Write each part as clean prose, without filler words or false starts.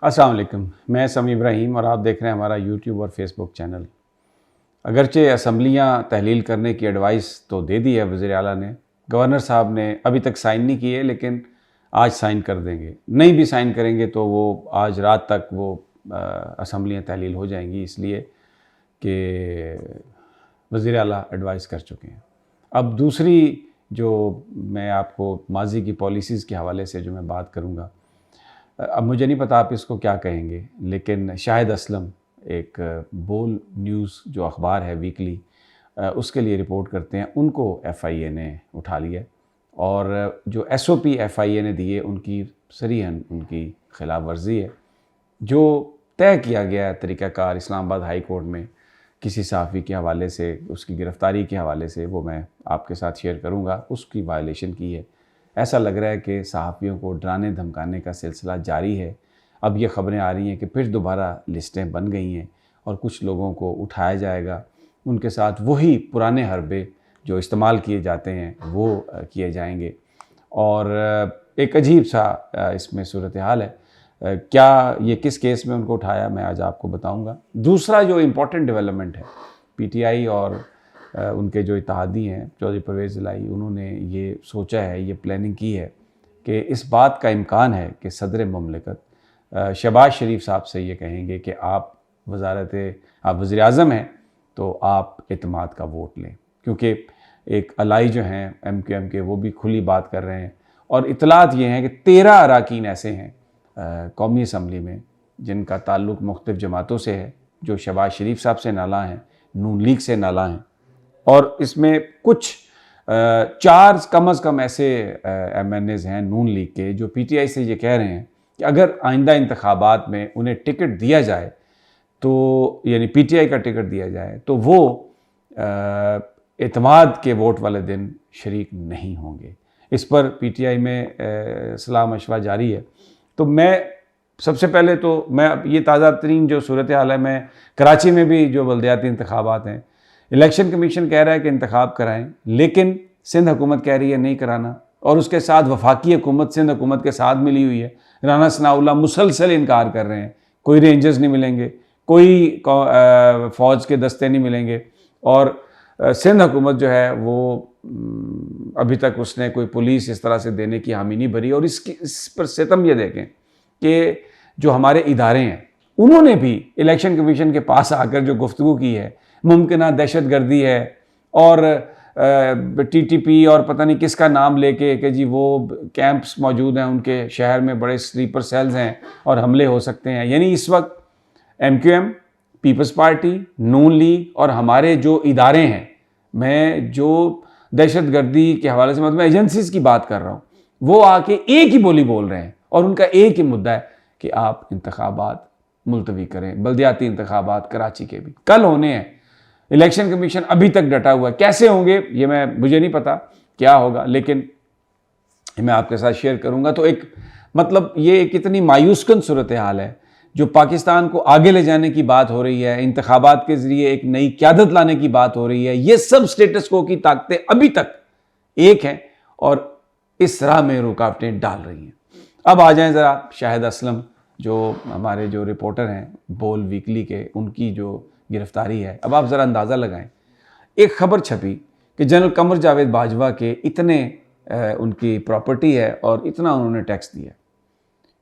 अस्सलाम वालेकुम। मैं समी इब्राहिम और आप देख रहे हैं हमारा यूट्यूब और फेसबुक चैनल। अगरचे असम्बलियाँ तहलील करने की एडवाइस तो दे दी है वज़ीर आला ने, गवर्नर साहब ने अभी तक साइन नहीं किए, लेकिन आज साइन कर देंगे। नहीं भी साइन करेंगे तो वो आज रात तक वो असम्बलियाँ तहलील हो जाएंगी, इसलिए कि वज़ीर आला एडवाइस कर चुके हैं। अब दूसरी जो मैं आपको माजी की पॉलिसीज़ के हवाले से जो मैं बात करूँगा, अब मुझे नहीं पता आप इसको क्या कहेंगे, लेकिन शाहिद असलम एक बोल न्यूज़ जो अखबार है वीकली, उसके लिए रिपोर्ट करते हैं, उनको FIA ने उठा लिया और जो SOP FIA ने दिए उनकी सरीहन उनकी खिलाफ वर्जी है। जो तय किया गया तरीक़ाकार इस्लामाबाद हाई कोर्ट में किसी सहाफ़ी के हवाले से, उसकी गिरफ़्तारी के हवाले से, वो मैं आपके साथ शेयर करूँगा, उसकी वायलेशन की है। ऐसा लग रहा है कि सहाफ़ियों को डराने धमकाने का सिलसिला जारी है। अब ये ख़बरें आ रही हैं कि फिर दोबारा लिस्टें बन गई हैं और कुछ लोगों को उठाया जाएगा, उनके साथ वही पुराने हरबे जो इस्तेमाल किए जाते हैं वो किए जाएंगे। और एक अजीब सा इसमें सूरत हाल है। क्या ये किस केस में उनको उठाया, मैं आज आपको बताऊंगा। दूसरा जो इम्पोर्टेंट डेवलपमेंट है, PTI और उनके जो इत्तेहादी हैं चौधरी परवेज़ इलाही, उन्होंने ये सोचा है, ये प्लानिंग की है कि इस बात का इम्कान है कि सदर मुमलिकत शहबाज शरीफ साहब से ये कहेंगे कि आप वज़ीर आज़म हैं तो आप एतमाद का वोट लें, क्योंकि एक अलाई जो हैं MQM के, वो भी खुली बात कर रहे हैं। और इतलात ये हैं कि 13 अराकीन ऐसे हैं कौमी असम्बली में जिनका ताल्लुक़ मुख्तलिफ़ जमातों से है, जो शहबाज शरीफ साहब से नाला हैं, नून लीग से नाला हैं। और इसमें कुछ 4 कम अज़ कम ऐसे MNAs हैं नून लीग के जो PTI से ये कह रहे हैं कि अगर आइंदा इंतखाबात में उन्हें टिकट दिया जाए, तो यानी PTI का टिकट दिया जाए, तो वो एतमाद के वोट वाले दिन शरीक नहीं होंगे। इस पर PTI में सलाह मशवरा जारी है। तो मैं सबसे पहले तो मैं ये ताज़ा तरीन जो सूरत हाल है, मैं कराची में भी जो बल्दियाती इंतखाबात हैं, इलेक्शन कमीशन कह रहा है कि इंतखाब कराएं, लेकिन सिंध हुकूमत कह रही है नहीं कराना। और उसके साथ वफाकी हुकूमत सिंध हुकूमत के साथ मिली हुई है। राना सनाउल्लाह मुसलसल इनकार कर रहे हैं, कोई रेंजर्स नहीं मिलेंगे, कोई फ़ौज के दस्ते नहीं मिलेंगे। और सिंध हुकूमत जो है वो अभी तक उसने कोई पुलिस इस तरह से देने की हामी नहीं भरी। और इस पर सितम ये देखें कि जो हमारे इदारे हैं, उन्होंने भी इलेक्शन कमीशन के पास आकर जो गुफ्तगू की है, मुमकिन दहशत गर्दी है और TTP और पता नहीं किसका नाम लेके कि जी वो कैंप्स मौजूद हैं उनके शहर में, बड़े स्लीपर सेल्स हैं और हमले हो सकते हैं। यानी इस वक्त MQM, पीपल्स पार्टी, नून लीग और हमारे जो इदारे हैं, मैं जो दहशत गर्दी के हवाले से मतलब एजेंसीज़ की बात कर रहा हूँ, वो आके एक ही बोली बोल रहे हैं और उनका एक ही मुद्दा है कि आप इंतखाबात मुलतवी करें। बल्दियाती इंतखाबात कराची के भी कल होने हैं। इलेक्शन कमीशन अभी तक डटा हुआ है। कैसे होंगे ये मुझे नहीं पता क्या होगा, लेकिन मैं आपके साथ शेयर करूंगा। तो एक मतलब ये एक इतनी मायूसकुन सूरत हाल है, जो पाकिस्तान को आगे ले जाने की बात हो रही है, इंतखाबात के ज़रिए एक नई क़यादत लाने की बात हो रही है। ये सब स्टेटस को की ताकतें अभी तक एक हैं और इस राह में रुकावटें डाल रही हैं। अब आ जाएं ज़रा शाहिद असलम, जो हमारे जो रिपोर्टर हैं बोल वीकली के, उनकी जो गिरफ्तारी है। अब आप ज़रा अंदाज़ा लगाएं, एक ख़बर छपी कि जनरल कमर जावेद बाजवा के इतने उनकी प्रॉपर्टी है और इतना उन्होंने टैक्स दिया।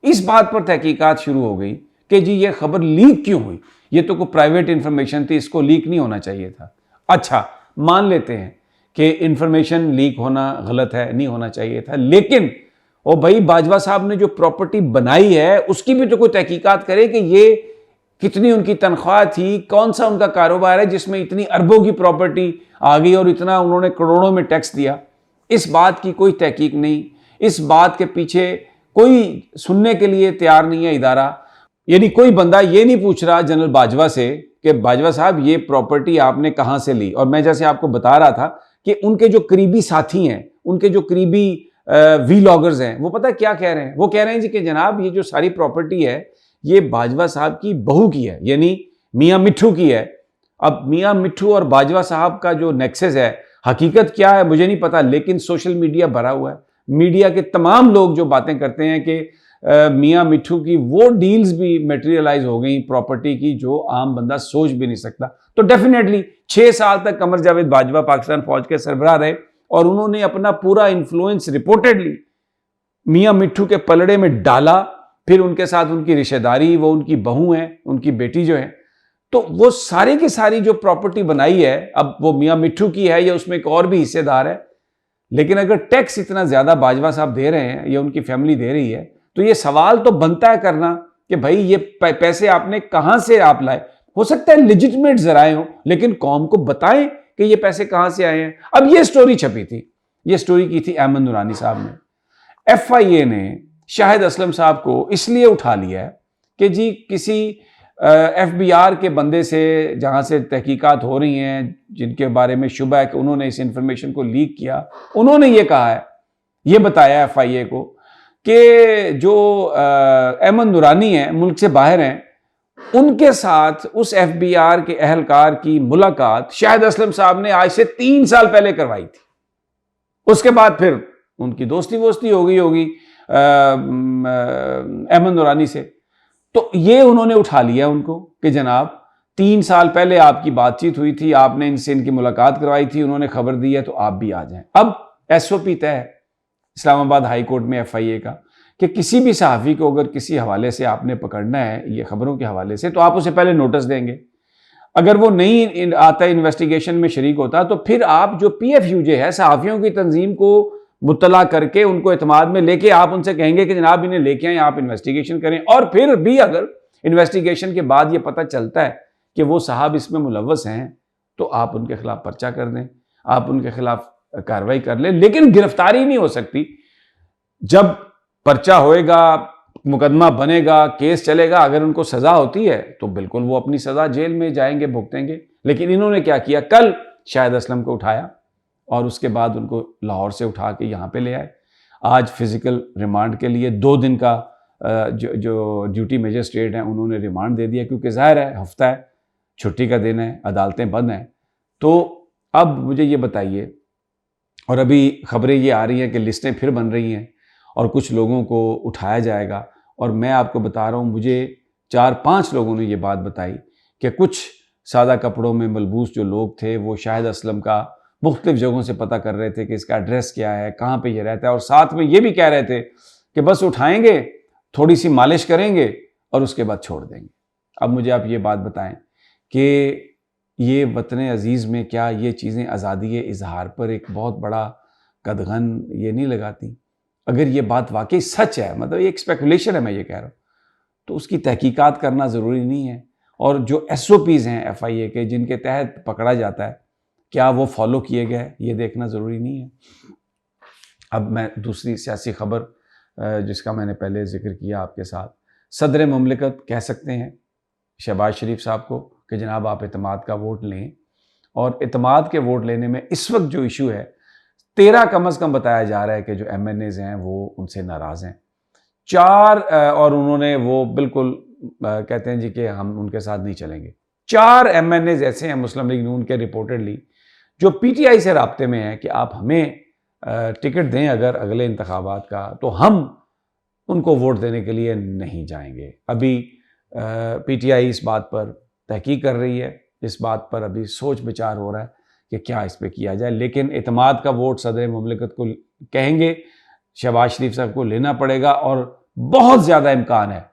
इस बात पर तहकीकात शुरू हो गई कि जी ये खबर लीक क्यों हुई, ये तो कोई प्राइवेट इन्फॉर्मेशन थी, इसको लीक नहीं होना चाहिए था। अच्छा, मान लेते हैं कि इन्फॉर्मेशन लीक होना गलत है, नहीं होना चाहिए था, लेकिन ओ भाई बाजवा साहब ने जो प्रॉपर्टी बनाई है उसकी भी तो कोई तहकीकात करे कि ये कितनी उनकी तनख्वाह थी, कौन सा उनका कारोबार है जिसमें इतनी अरबों की प्रॉपर्टी आ गई और इतना उन्होंने करोड़ों में टैक्स दिया। इस बात की कोई तहकीक नहीं, इस बात के पीछे कोई सुनने के लिए तैयार नहीं है इदारा। यानी कोई बंदा ये नहीं पूछ रहा जनरल बाजवा से कि बाजवा साहब ये प्रॉपर्टी आपने कहाँ से ली। और मैं जैसे आपको बता रहा था कि उनके जो करीबी साथी हैं, उनके जो करीबी वीलॉगर्स हैं, वो पता क्या कह रहे हैं? वो कह रहे हैं जी कि जनाब ये जो सारी प्रॉपर्टी है ये बाजवा साहब की बहू की है, यानी मियाँ मिट्ठू की है। अब मियाँ मिट्ठू और बाजवा साहब का जो नेक्सस है, हकीकत क्या है मुझे नहीं पता, लेकिन सोशल मीडिया भरा हुआ है। मीडिया के तमाम लोग जो बातें करते हैं कि मियाँ मिट्ठू की वो डील्स भी मटेरियलाइज हो गई प्रॉपर्टी की जो आम बंदा सोच भी नहीं सकता। तो डेफिनेटली 6 साल तक कमर जावेद बाजवा पाकिस्तान फौज के सरबराह रहे और उन्होंने अपना पूरा इन्फ्लुएंस रिपोर्टेडली मियाँ मिट्ठू के पलड़े में डाला। फिर उनके साथ उनकी रिश्तेदारी, वो उनकी बहू हैं, उनकी बेटी जो है, तो वो सारी की सारी जो प्रॉपर्टी बनाई है, अब वो मियाँ मिट्ठू की है या उसमें एक और भी हिस्सेदार है, लेकिन अगर टैक्स इतना ज्यादा बाजवा साहब दे रहे हैं या उनकी फैमिली दे रही है, तो ये सवाल तो बनता है करना कि भाई ये पैसे आपने कहां से आप लाए। हो सकता है लेजिटिमेट जराए हो, लेकिन कौम को बताएं कि ये पैसे कहां से आए हैं। अब ये स्टोरी छपी थी, ये स्टोरी की थी अहमद नूरानी साहब ने। FIA ने शाहिद असलम साहब को इसलिए उठा लिया है कि जी किसी FBR के बंदे से जहाँ से तहकीकात हो रही हैं, जिनके बारे में शुबा है कि उन्होंने इस इंफॉर्मेशन को लीक किया, उन्होंने ये कहा है, ये बताया FIA को कि जो अहमद नूरानी हैं, मुल्क से बाहर हैं, उनके साथ उस FBR के अहलकार की मुलाकात शाहिद असलम साहब ने आज से 3 साल पहले करवाई थी। उसके बाद फिर उनकी दोस्ती वोस्ती हो गई होगी अहमद नूरानी से। तो ये उन्होंने उठा लिया उनको कि जनाब 3 साल पहले आपकी बातचीत हुई थी, आपने इनसे इनकी मुलाकात करवाई थी, उन्होंने खबर दी है, तो आप भी आ जाएं। अब SOP तय है इस्लामाबाद हाई कोर्ट में FIA का कि किसी भी सहाफ़ी को अगर किसी हवाले से आपने पकड़ना है, ये खबरों के हवाले से, तो आप उसे पहले नोटिस देंगे। अगर वो नहीं आता इन्वेस्टिगेशन में शरीक होता, तो फिर आप जो PFUJ है, सहाफ़ियों की तंजीम को मुत्तला करके उनको एतमाद में लेके आप उनसे कहेंगे कि जनाब इन्हें लेके आए, आप इन्वेस्टिगेशन करें। और फिर भी अगर इन्वेस्टिगेशन के बाद ये पता चलता है कि वो साहब इसमें मुलव्वस हैं, तो आप उनके खिलाफ पर्चा कर दें, आप उनके खिलाफ कार्रवाई कर लें, लेकिन गिरफ्तारी नहीं हो सकती। जब पर्चा होएगा, मुकदमा बनेगा, केस चलेगा, अगर उनको सजा होती है तो बिल्कुल वो अपनी सजा जेल में जाएंगे, भुगतेंगे। लेकिन इन्होंने क्या किया, कल शाहिद असलम को उठाया और उसके बाद उनको लाहौर से उठा के यहाँ पे ले आए। आज फिजिकल रिमांड के लिए 2 दिन का जो ड्यूटी मजिस्ट्रेट हैं उन्होंने रिमांड दे दिया, क्योंकि ज़ाहिर है हफ्ता है, छुट्टी का दिन है, अदालतें बंद हैं। तो अब मुझे ये बताइए, और अभी खबरें ये आ रही हैं कि लिस्टें फिर बन रही हैं और कुछ लोगों को उठाया जाएगा। और मैं आपको बता रहा हूँ, मुझे 4-5 लोगों ने ये बात बताई कि कुछ सादा कपड़ों में मलबूस जो लोग थे वो शाहिद असलम का मुख्तलिफ जगहों से पता कर रहे थे कि इसका एड्रेस क्या है, कहाँ पे ये रहता है, और साथ में ये भी कह रहे थे कि बस उठाएंगे, थोड़ी सी मालिश करेंगे और उसके बाद छोड़ देंगे। अब मुझे आप ये बात बताएं कि ये वतन अजीज़ में क्या ये चीज़ें आज़ादी इजहार पर एक बहुत बड़ा कदगन ये नहीं लगाती? अगर ये बात वाकई सच है, मतलब ये एक स्पेकुलेशन है, मैं ये कह रहा हूँ, तो उसकी तहकीकात करना ज़रूरी नहीं है। और जो SOPs हैं FIA के, जिनके तहत पकड़ा जाता है, क्या वो फॉलो किए गए, ये देखना ज़रूरी नहीं है। अब मैं दूसरी सियासी खबर जिसका मैंने पहले जिक्र किया आपके साथ, सदर मुमलिकत कह सकते हैं शहबाज शरीफ साहब को कि जनाब आप इत्तेमाद का वोट लें। और इत्तेमाद के वोट लेने में इस वक्त जो इशू है, 13 कम अज़ कम बताया जा रहा है कि जो MNAs हैं वो उनसे नाराज़ हैं। 4 और उन्होंने वो बिल्कुल कहते हैं जी कि हम उनके साथ नहीं चलेंगे। 4 MNAs ऐसे हैं मुस्लिम लीग नून के रिपोर्टेडली जो PTI से राब्ते में हैं कि आप हमें टिकट दें अगर अगले इंतखाबात का, तो हम उनको वोट देने के लिए नहीं जाएंगे। अभी PTI इस बात पर तहकीक कर रही है, इस बात पर अभी सोच विचार हो रहा है कि क्या इस पर किया जाए। लेकिन इत्तेमाद का वोट सदर मुमलिकत को कहेंगे, शहबाज शरीफ साहब को लेना पड़ेगा। और बहुत ज़्यादा इम्कान है,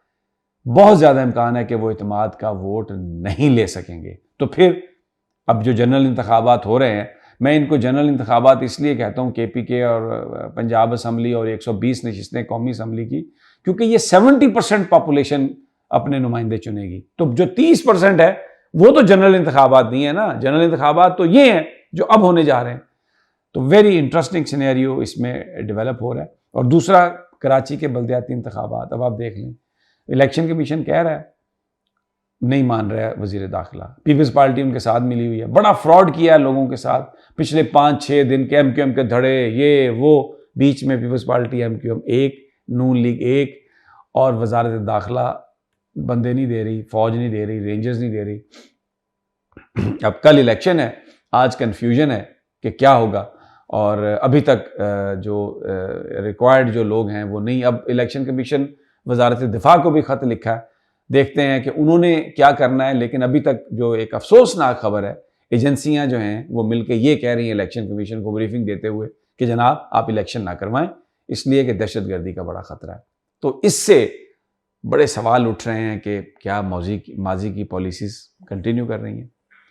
बहुत ज़्यादा इम्कान है कि वो इत्तेमाद का वोट नहीं ले सकेंगे। तो फिर अब जो जनरल इंतखाबात हो रहे हैं, मैं इनको जनरल इंतखाबात इसलिए कहता हूँ KPK और पंजाब असम्बली और 120 नशिस्तें कौमी असम्बली की, क्योंकि ये 70% पॉपुलेशन अपने नुमाइंदे चुनेगी। तो जो 30% है वो तो जनरल इंतखाबात नहीं है ना, जनरल इंतखाबात तो ये हैं जो अब होने जा रहे हैं। तो वेरी इंटरेस्टिंग सिनेरियो इसमें डेवलप हो रहा है। और दूसरा, कराची के बल्दियाती इंतखाबात, अब आप देख लें, इलेक्शन कमीशन कह रहा है नहीं मान रहा है वजीर दाखिला, पीपल्स पार्टी उनके साथ मिली हुई है, बड़ा फ्रॉड किया है लोगों के साथ पिछले 5-6 दिन के, MQM के धड़े, ये वो, बीच में पीपल्स पार्टी MQM 1, नून लीग 1 और वजारत दाखिला बंदे नहीं दे रही, फौज नहीं दे रही, रेंजर्स नहीं दे रही। अब कल इलेक्शन है, आज कन्फ्यूजन है कि क्या होगा। और अभी तक जो रिक्वायर्ड जो लोग हैं वो नहीं, अब इलेक्शन कमीशन वजारत दिफा को भी ख़त लिखा है। देखते हैं कि उन्होंने क्या करना है, लेकिन अभी तक जो एक अफसोसनाक खबर है, एजेंसियां जो हैं वो मिलकर ये कह रही हैं इलेक्शन कमीशन को ब्रीफिंग देते हुए कि जनाब आप इलेक्शन ना करवाएं, इसलिए कि दहशतगर्दी का बड़ा ख़तरा है। तो इससे बड़े सवाल उठ रहे हैं कि क्या माजी की पॉलिसीज़ कंटिन्यू कर रही हैं।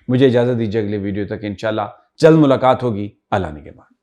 मुझे इजाज़त दीजिए, अगले वीडियो तक इंशाल्लाह जल्द मुलाकात होगी। अल्लाह ने के बाद।